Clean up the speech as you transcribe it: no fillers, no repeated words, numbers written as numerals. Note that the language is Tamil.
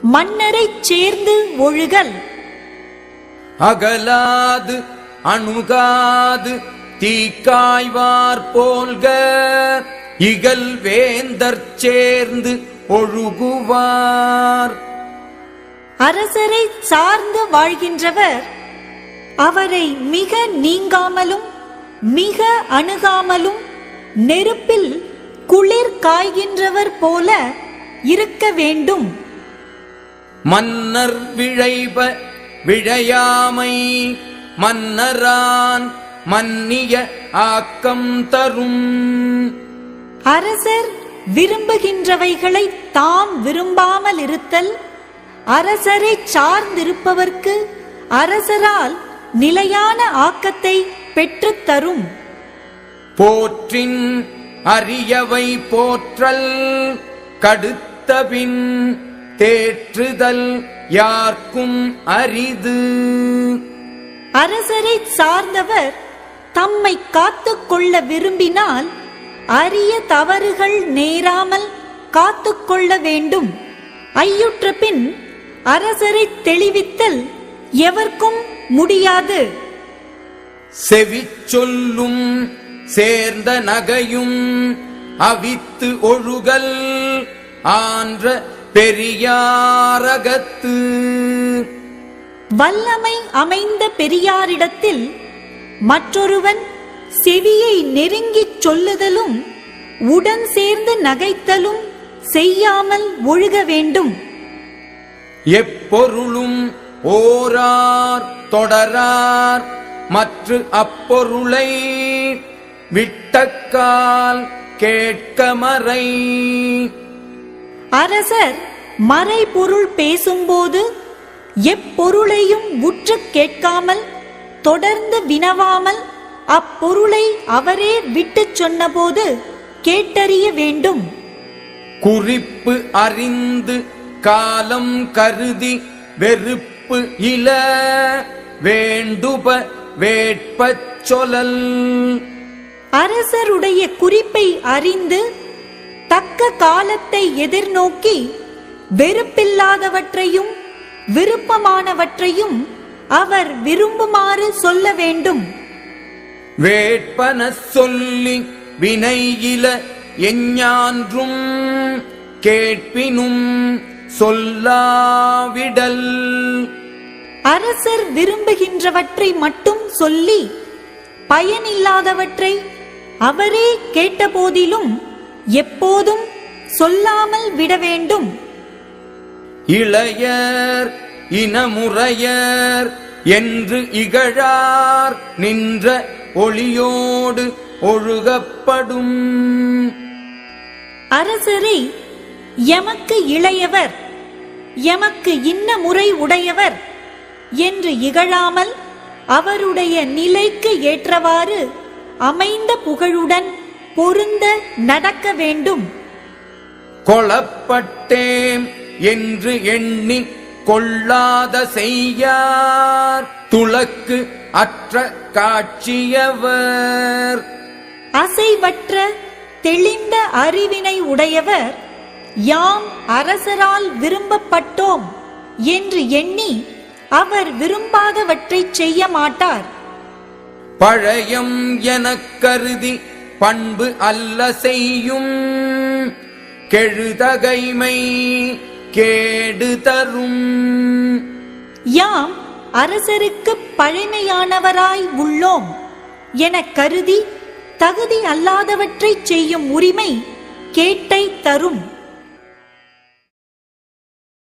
மன்னரைச் சேர்ந்து ஒழுகல். அகலாது அணுகாது தீக்காய்வார் போல்க இகல் வேந்தற் சேர்ந்து ஒழுகுவார். அரசரை சார்ந்து வாழ்கின்றவர் அவரை மிக நீங்காமலும் மிக அணுகாமலும் நெருப்பில் குளிர் காய்கின்றவர் போல இருக்க வேண்டும். மன்னர் விழைப விழையாமை மன்னரான் மன்னிய ஆக்கம் தரும். அரசர் விரும்புகின்றவைகளை தாம் விரும்பாமல் இருத்தல் அரசரை சார்ந்திருப்பவர்க்கு அரசரால் நிலையான ஆக்கத்தை பெற்றுத் தரும். போற்றின் அரியவை போற்றல் கடுத்தபின் தேற்றுதல் யார்க்கும் அரிது. அரசரை சார்ந்தவர் தம்மை காத்துக் கொள்ள விரும்பினால் அரிய தவறுகள் நேராமல் காத்துக்கொள்ள வேண்டும். ஐயுற்ற பின் அரசரை தெளிவித்தல் எவர்க்கும் முடியாது. செவிச்சொல்லும் சேர்ந்த நகையும் அவித்து ஒழுகல் ஆன்ற பெரியாரகத்து. வல்லமை அமைந்த பெரியாரிடத்தில் மற்றொருவன் செவியை நெருங்கிச் சொல்லுதலும் உடன் சேர்ந்து நகைத்தலும் செய்யாமல் ஒழுக வேண்டும். எப்பொருளும் ஓரார் தொடரார் மற்ற அப்பொருளை விட்டக்கால் கேட்கமறை. அரசர் மறைபொருள் பேசும்போது எப்பொருளையும் உற்று கேட்காமல் தொடர்ந்து வினவாமல் அப்பொருளை அவரே விட்டுச் சொன்னபோது கேட்டறிய வேண்டும். குறிப்பு அறிந்து காலம் கருதி வெறுப்பு இல வேண்டுப வேட்பச் சொலல். அரசருடைய குறிப்பை அறிந்து தக்க காலத்தை எதிர்நோக்கி வெறுப்பில்லாதவற்றையும் விருப்பமானவற்றையும் அவர் விரும்புமாறு சொல்ல வேண்டும். வேட்பன சொல்லி வினையில எஞ்ஞான்றும் கேட்பினும் சொல்லாவிடல். அரசர் விரும்புகின்றவற்றை மட்டும் சொல்லி பயனில்லாதவற்றை அவரே கேட்டபோதிலும் எப்போதும் சொல்லாமல் விட வேண்டும். இளையர் இனமுறையர் என்று இகழார் நின்ற ஒளியோடு ஒழுகப்படும். அரசரை எமக்கு இளையவர் எமக்கு இன்ன முறை உடையவர் என்று இகழாமல் அவருடைய நிலைக்கு ஏற்றவாறு அமைந்த புகழுடன் பொருந்த நடக்க வேண்டும். கொளப்பட்டேம் என்று எண்ணி கொள்ளாத செய்யார் துளக்கு அற்ற காட்சியவர். அசைவற்ற தெளிந்த அறிவினை உடையவர் யாம் அரசரால் விரும்பப்பட்டோம் என்று எண்ணி அவர் விரும்பாதவற்றை செய்ய மாட்டார். பழையம் எனக் கருதி பண்பு அல்ல செய்யும் கெழுதகைமை கேடு தரும். யாம் அரசருக்கு பழைமையானவராய் உள்ளோம் என கருதி தகுதி அல்லாதவற்றை செய்யும் உரிமை கேட்டை தரும்.